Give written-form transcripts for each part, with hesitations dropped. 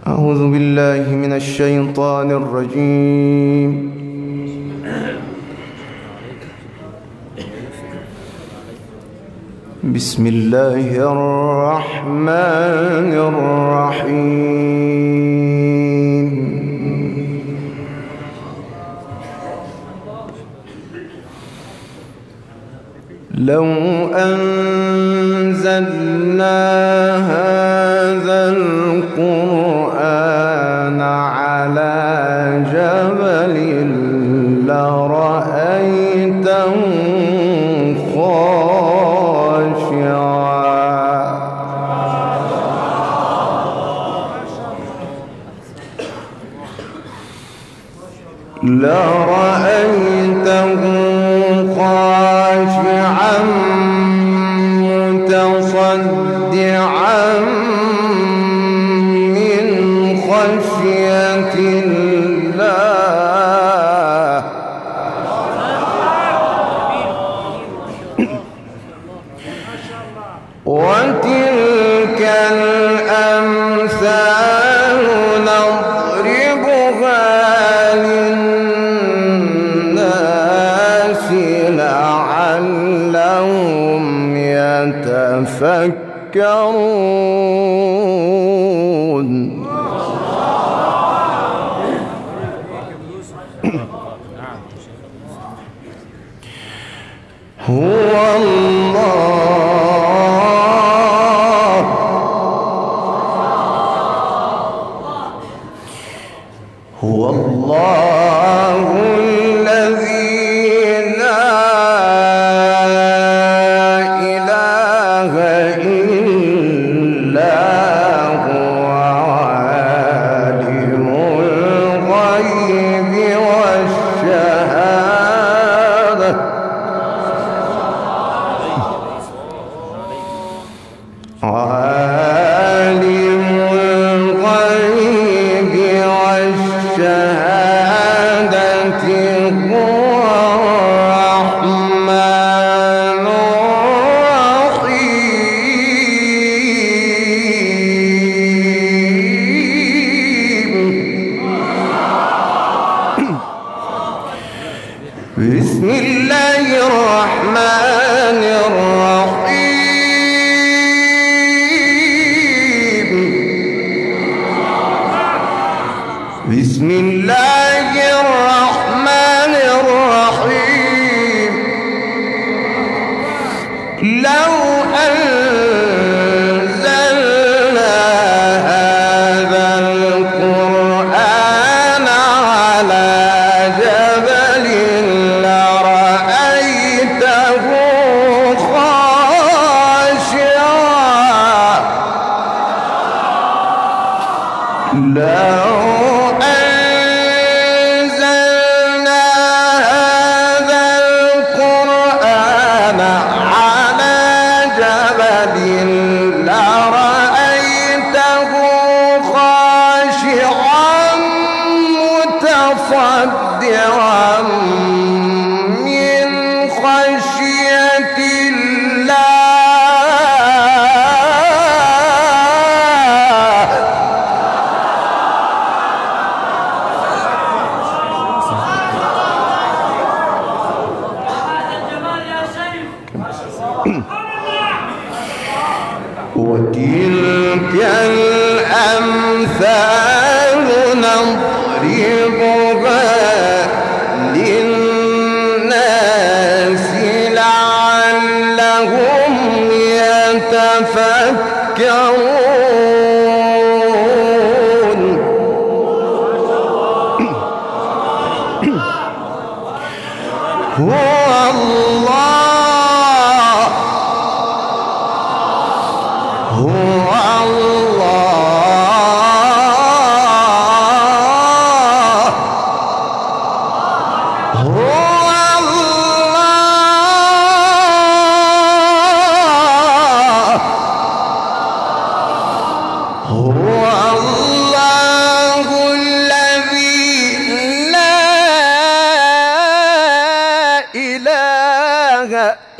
أعوذ بالله من الشيطان الرجيم. بسم الله الرحمن الرحيم. لو أنزلنا هذا القرآن على جبل لرأيته خاشعا متصدعا من خشية الله. وتلك الأمثال نضربها للناس لعلهم يتفكرون. هو الله الذي لا إله إلا هو عالم الغيب والشهادة. عالم الغيب والشهادة هو الرحمن الرحيم. بسم الله الرحمن الرحيم. بسم الله الرحمن الرحيم. لو أنزلنا هذا القرآن على جبل لرأيته خاشعا. لو أنزلنا هذا القرآن على جبل لرأيته خاشعا متصدعا من خشية الله. وتلك الأمثال نضربها للناس لعلهم يتفكرون. هو الله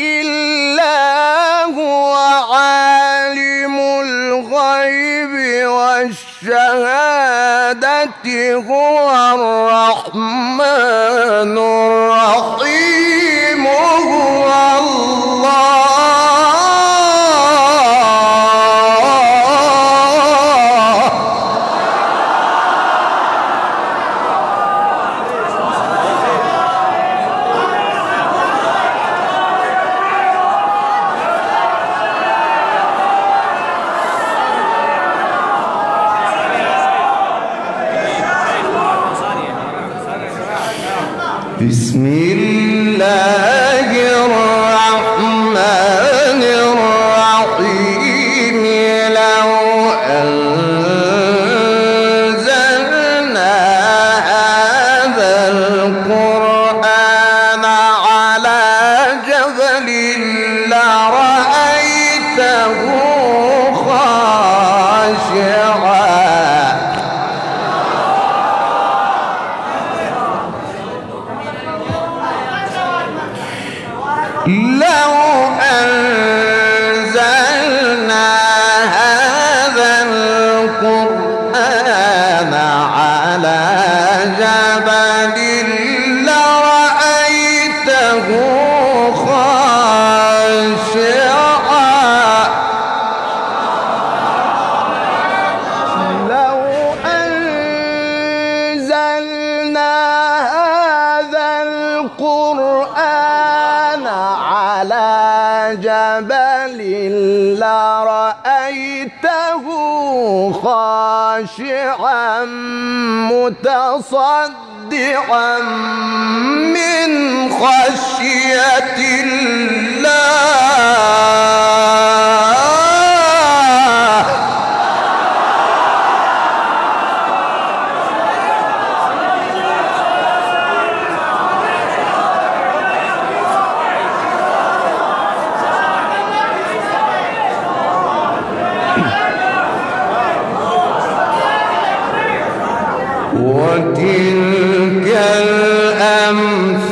إلا هو عالم الغيب والشهادة هو الرحمن الرحيم هو الله بسم الله الرحمن الرحيم لو أنزلنا هذا القرآن على جبل لرأيته خاشعا لو أنزلنا هذا القرآن على جبل لرأيته خاشعا لو أنزلنا هذا القرآن على جبل لرأيته خاشعا متصدعا من خشية الله وتلك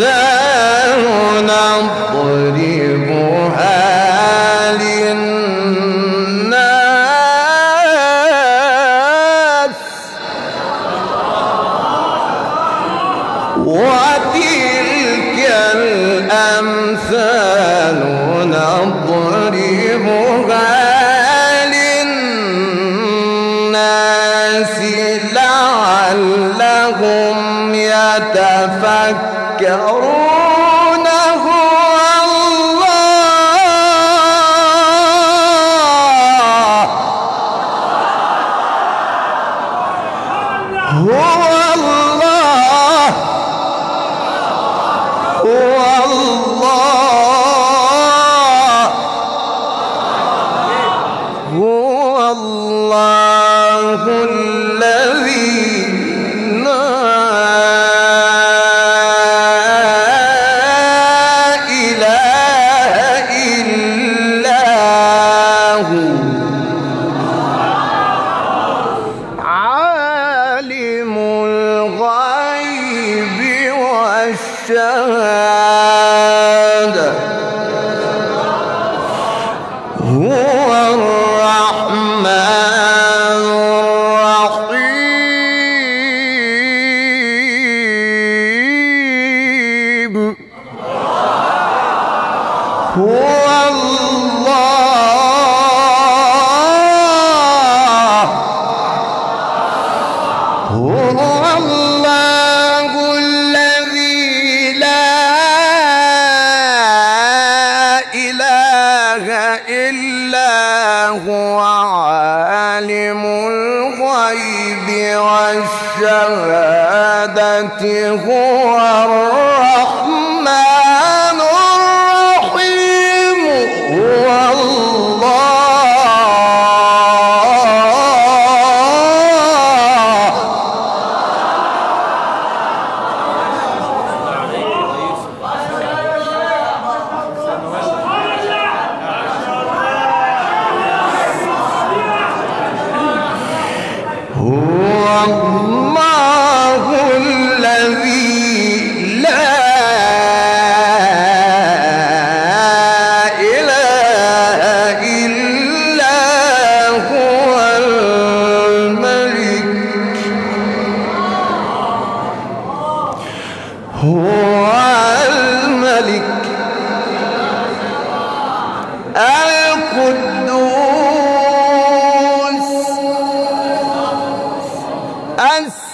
الأمثال نضربها للناس وتلك الأمثال نضربها للناس لعلهم يتفكرون هو الله هو الله هو الله هو الله الذي لا إله إلا هو عالم الغيب والشهادة هو الرحمن الرحيم هو الله هو الله الذي لا إله إلا هو عالم الغيب والشهادة هو الرحمن الرحيم هو الله الذي لا إله إلا هو الملك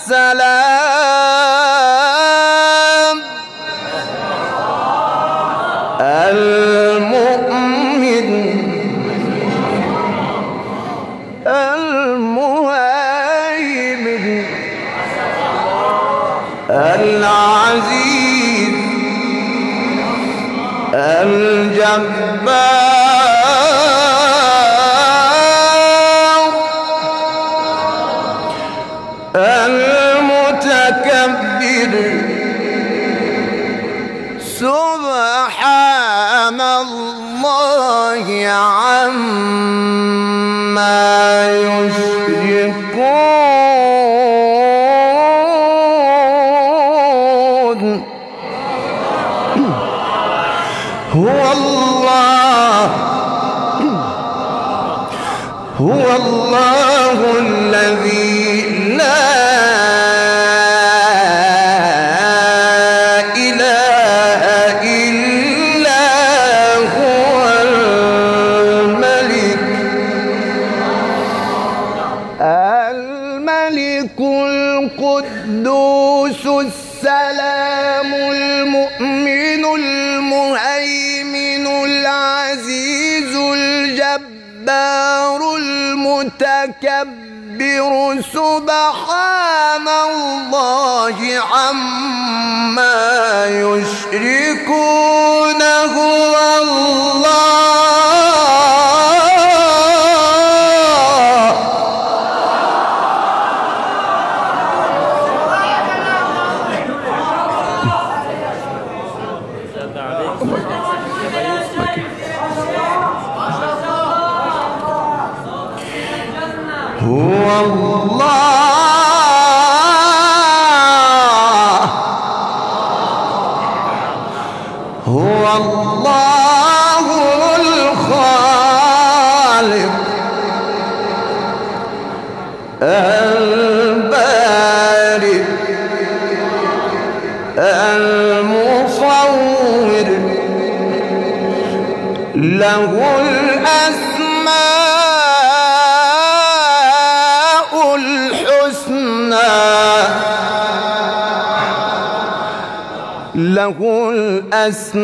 السلام المؤمن المهيمن العزيز الجبار المتكبر سبحان الله عما يشركون. هو الله الذي لا إله إلا هو الملك القدوس السلام المؤمن المهيمن العزيز الجبار المتكبر سبحان الله عما يشركون. هو الله هو الله الخالق البارئ المصور له الأسماء الحسنى له الأسماء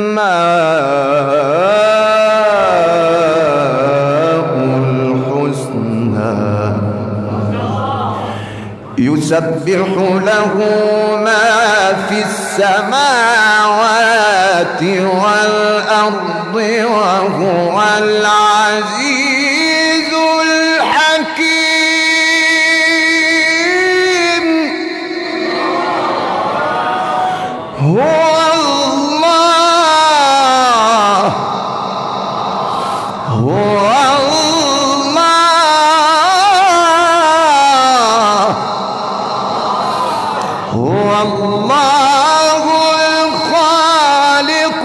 الحسنى يسبح له ما في السماوات والأرض وهو العزيز الحكيم. هو الله الخالق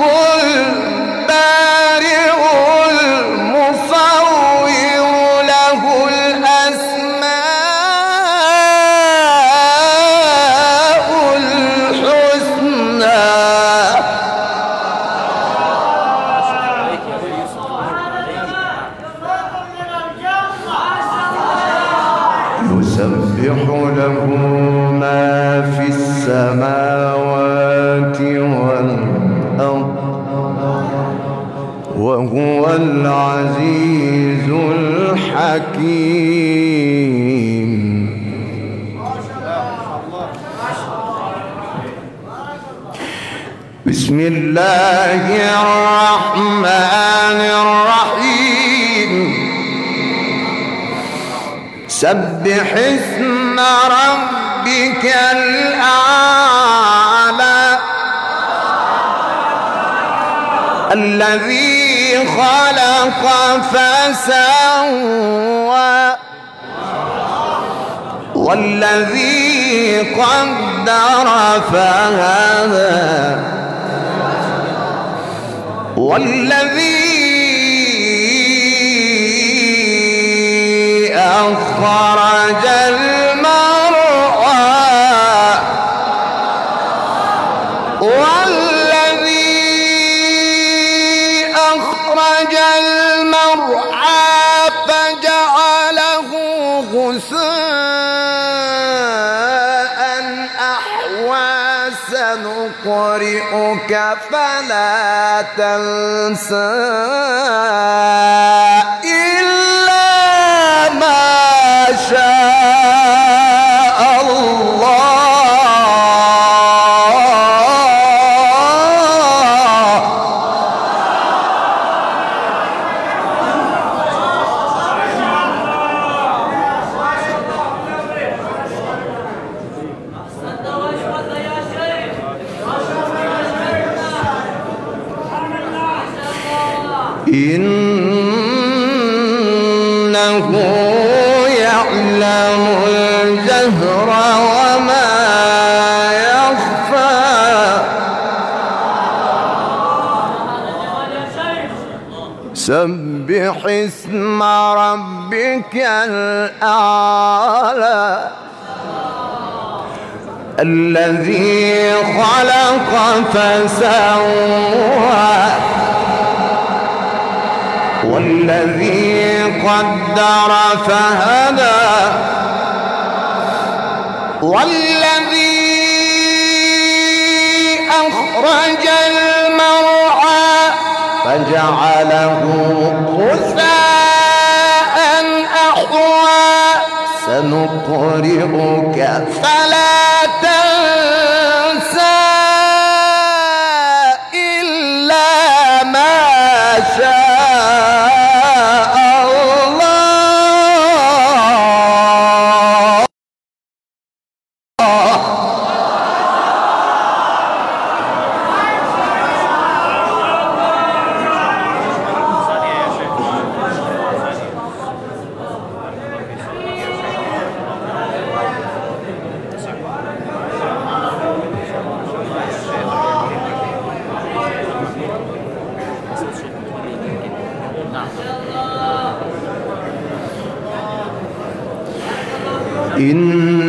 البارئ المصور له الأسماء الحسنى يسبح له ما في السماوات والأرض وهو العزيز الحكيم. بسم الله الرحمن الرحيم. سبح اسم ربك الأعلى الذي خلق فسوى والذي قدر فهدى والذي أخرج المرعى والذي أخرج المرعى فجعله غثاء سنقرئك فلا تنسى إلا ما شاء الله. إنه يعلم الجهر وما يخفى. سبح اسم ربك الأعلى الذي خلق فسوى والذي قدر فهدى والذي أخرج المرعى فجعله غثاء أحوى. سنقرئك فلا تنسى إلا ما شاء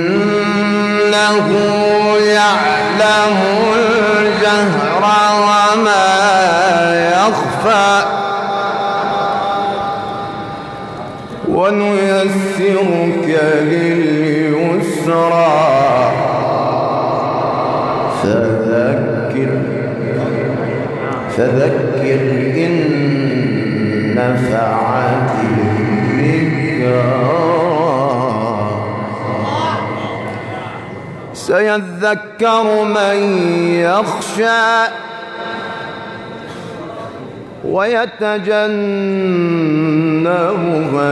إنه يعلم الجهر وما يخفى. ونيسرك لليسرى فذكر إن نفعت الذكرى. سيذكر من يخشى ويتجنبها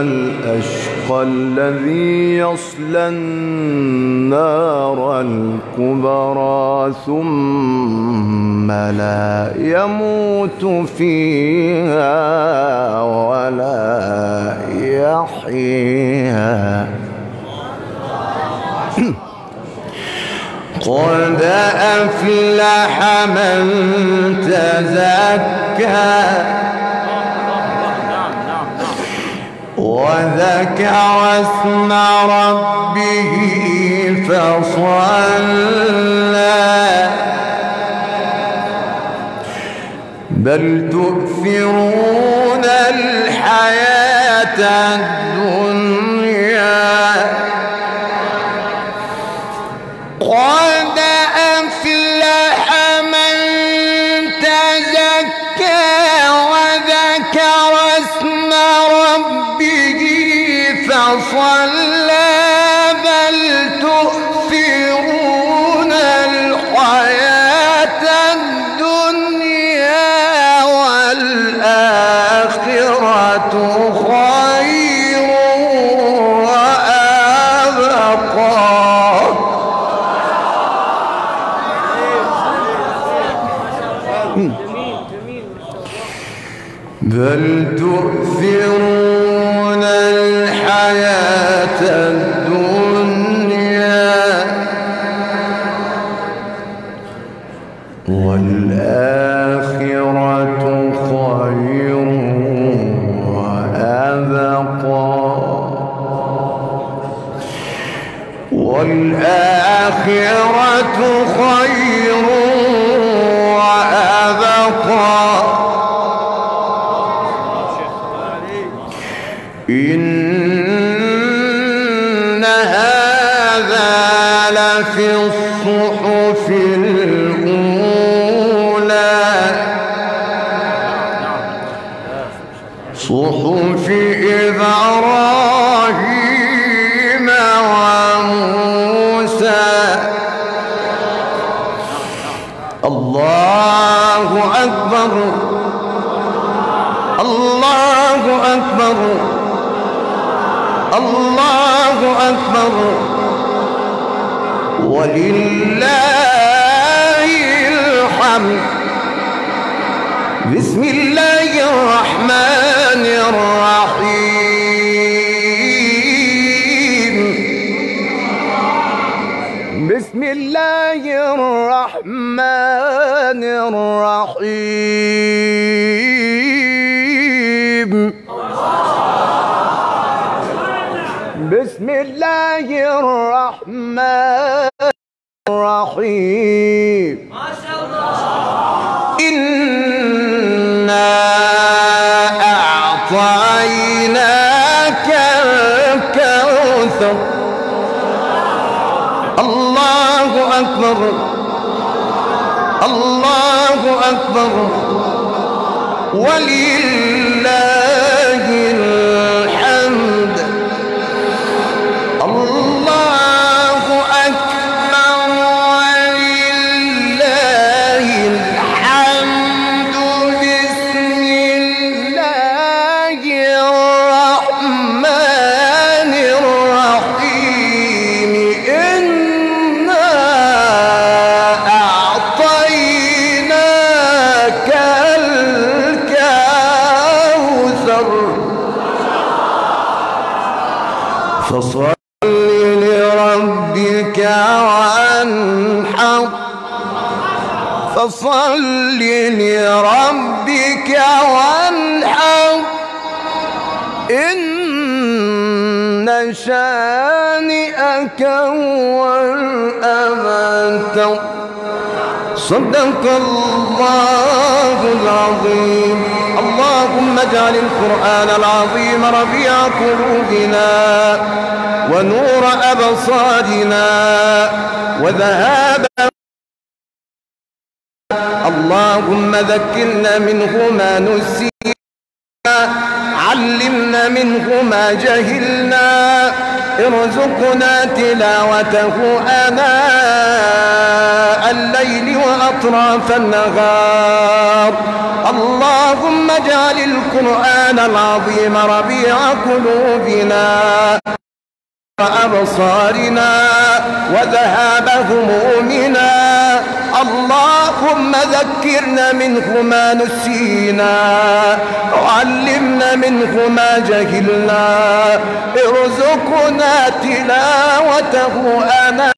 الأشقى الذي يصلى النار الكبرى ثم لا يموت فيها ولا يحيا. قد أفلح من تزكى وذكر اسم ربه فصلى. بل تؤثرون الحياة الدنيا قد أفلح من تزكى وذكر اسم ربه فصلى. بل تؤثرون الحياة الدنيا والآخرة خير وأبقى. بل تؤثرون الحياة الدنيا والآخرة خير وأبقى. والآخرة خير وأبقى. إن هذا لفي الصحف الأولى وموسى. الله أكبر الله أكبر الله أكبر ولله الحمد. بسم الله الرحمن الرحيم. بسم الله الرحمن الرحيم. بسم الله الرحمن الرحيم. ما شاء الله. إنا أعطيناك الكوثر. الله أكبر الله أكبر ولله الحمد. الله أكبر ولله الحمد. بسم الله الرحمن الرحيم. إنا أعطيناك الكوثر فصل لربك وانحر. فصل لربك وانحر. إن شانئك هو الأبتر. صدق الله العظيم. اللهم اجعل القرآن العظيم ربيع قلوبنا ونور أبصارنا وذهاب. اللهم ذكرنا منه ما نسينا، علمنا منه ما جهلنا، ارزقنا تلاوته آناء الليل وأطراف النهار. اللهم اجعل القرآن العظيم ربيع قلوبنا وأبصارنا وذهاب همومنا. اللهم ذكرنا منه ما نسينا، وعلمنا منه ما جهلنا، ارزقنا تلاوته آناء